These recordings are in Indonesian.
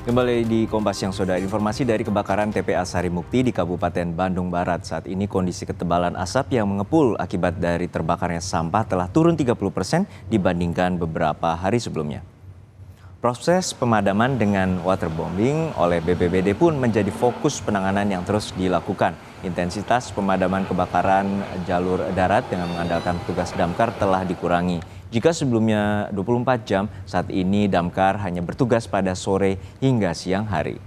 Kembali di Kompas Siang, Saudara. Informasi dari kebakaran TPA Sarimukti di Kabupaten Bandung Barat. Saat ini kondisi ketebalan asap yang mengepul akibat dari terbakarnya sampah telah turun 30% dibandingkan beberapa hari sebelumnya. Proses pemadaman dengan waterbombing oleh BPBD pun menjadi fokus penanganan yang terus dilakukan. Intensitas pemadaman kebakaran jalur darat dengan mengandalkan petugas damkar telah dikurangi. Jika sebelumnya 24 jam, saat ini damkar hanya bertugas pada sore hingga siang hari.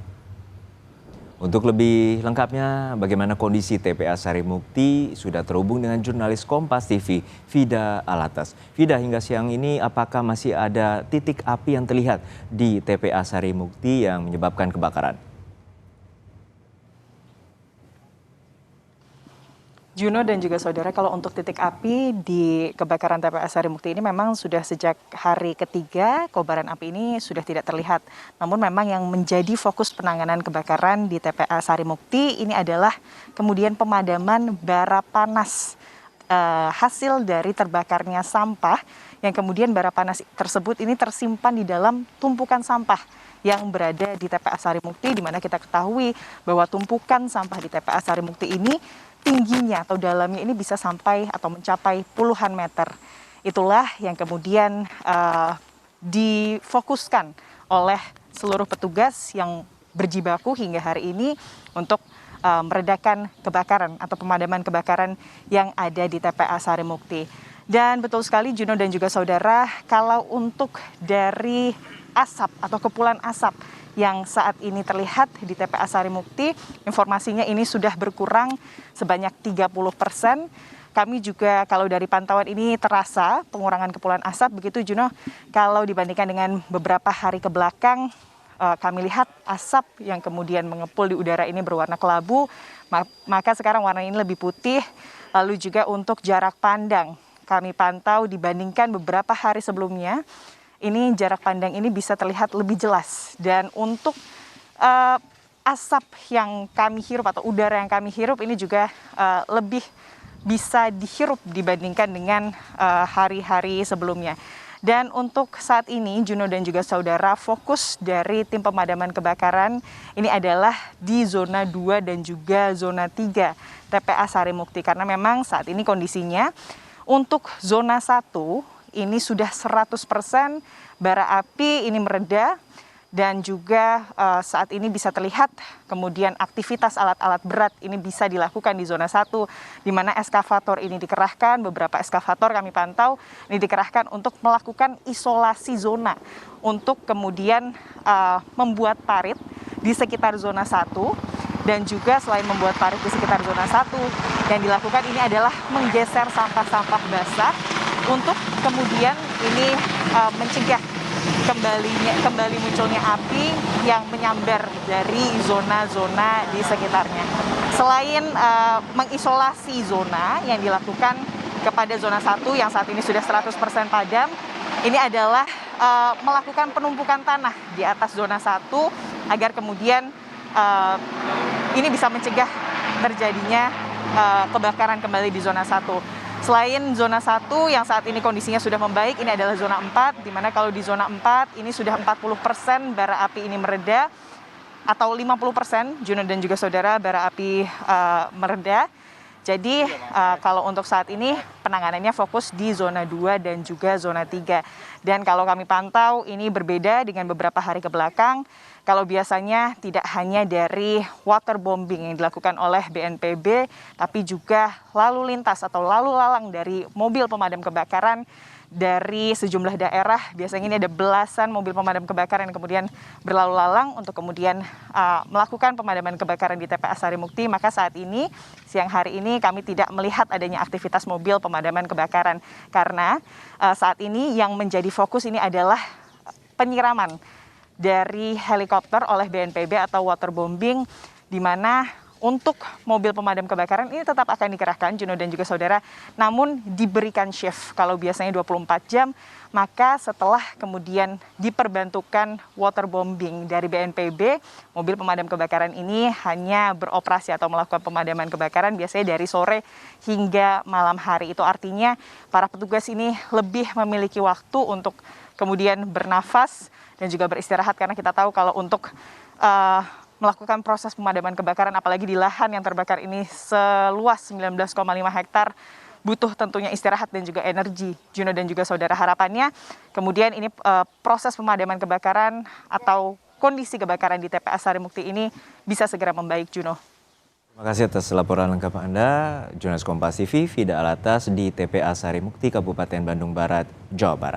Untuk lebih lengkapnya, bagaimana kondisi TPA Sarimukti sudah terhubung dengan jurnalis Kompas TV, Vida Alatas. Vida, hingga siang ini apakah masih ada titik api yang terlihat di TPA Sarimukti yang menyebabkan kebakaran? Juno dan juga saudara, kalau untuk titik api di kebakaran TPA Sarimukti ini memang sudah sejak hari ketiga kobaran api ini sudah tidak terlihat. Namun memang yang menjadi fokus penanganan kebakaran di TPA Sarimukti ini adalah kemudian pemadaman bara panas hasil dari terbakarnya sampah, yang kemudian bara panas tersebut ini tersimpan di dalam tumpukan sampah yang berada di TPA Sarimukti, di mana kita ketahui bahwa tumpukan sampah di TPA Sarimukti ini tingginya atau dalamnya ini bisa sampai atau mencapai puluhan meter. Itulah yang kemudian difokuskan oleh seluruh petugas yang berjibaku hingga hari ini untuk meredakan kebakaran atau pemadaman kebakaran yang ada di TPA Sarimukti. Dan betul sekali Juno dan juga saudara, kalau untuk dari asap atau kepulan asap yang saat ini terlihat di TPA Sarimukti, informasinya ini sudah berkurang sebanyak 30%. Kami juga kalau dari pantauan ini terasa pengurangan kepulan asap, begitu Juno, kalau dibandingkan dengan beberapa hari ke belakang, kami lihat asap yang kemudian mengepul di udara ini berwarna kelabu, maka sekarang warna ini lebih putih. Lalu juga untuk jarak pandang, kami pantau dibandingkan beberapa hari sebelumnya, ini jarak pandang ini bisa terlihat lebih jelas. Dan untuk asap yang kami hirup atau udara yang kami hirup ini juga lebih bisa dihirup dibandingkan dengan hari-hari sebelumnya. Dan untuk saat ini Juno dan juga saudara, fokus dari tim pemadaman kebakaran ini adalah di zona 2 dan juga zona 3 TPA Sarimukti, karena memang saat ini kondisinya untuk zona 1 ini sudah 100% bara api ini mereda, dan juga saat ini bisa terlihat kemudian aktivitas alat-alat berat ini bisa dilakukan di zona 1, di mana eskavator ini dikerahkan, beberapa eskavator kami pantau ini dikerahkan untuk melakukan isolasi zona, untuk kemudian membuat parit di sekitar zona 1, dan juga selain membuat parit di sekitar zona 1, yang dilakukan ini adalah menggeser sampah-sampah basah untuk kemudian ini mencegah kembali munculnya api yang menyambar dari zona-zona di sekitarnya. Selain mengisolasi zona yang dilakukan kepada zona 1 yang saat ini sudah 100% padam, ini adalah melakukan penumpukan tanah di atas zona 1 agar kemudian ini bisa mencegah terjadinya kebakaran kembali di zona 1. Selain zona 1 yang saat ini kondisinya sudah membaik, ini adalah zona 4, di mana kalau di zona 4 ini sudah 40% bara api ini mereda, atau 50% Juno dan juga saudara bara api mereda. Jadi kalau untuk saat ini penanganannya fokus di zona 2 dan juga zona 3. Dan kalau kami pantau ini berbeda dengan beberapa hari ke belakang. Kalau biasanya tidak hanya dari waterbombing yang dilakukan oleh BNPB, tapi juga lalu lintas atau lalu lalang dari mobil pemadam kebakaran dari sejumlah daerah. Biasanya ini ada belasan mobil pemadam kebakaran yang kemudian berlalu lalang untuk kemudian melakukan pemadaman kebakaran di TPA Sarimukti. Maka saat ini, siang hari ini kami tidak melihat adanya aktivitas mobil pemadaman kebakaran, karena saat ini yang menjadi fokus ini adalah penyiraman dari helikopter oleh BNPB atau waterbombing, di mana untuk mobil pemadam kebakaran ini tetap akan dikerahkan Juno dan juga saudara, namun diberikan shift. Kalau biasanya 24 jam, maka setelah kemudian diperbantukan waterbombing dari BNPB, mobil pemadam kebakaran ini hanya beroperasi atau melakukan pemadaman kebakaran biasanya dari sore hingga malam hari. Itu artinya para petugas ini lebih memiliki waktu untuk kemudian bernafas dan juga beristirahat, karena kita tahu kalau untuk melakukan proses pemadaman kebakaran apalagi di lahan yang terbakar ini seluas 19,5 hektar butuh tentunya istirahat dan juga energi, Juno dan juga saudara. Harapannya kemudian ini proses pemadaman kebakaran atau kondisi kebakaran di TPA Sarimukti ini bisa segera membaik, Juno. Terima kasih atas laporan lengkap Anda, jurnalis Kompas TV, Vida Alatas di TPA Sarimukti, Kabupaten Bandung Barat, Jawa Barat.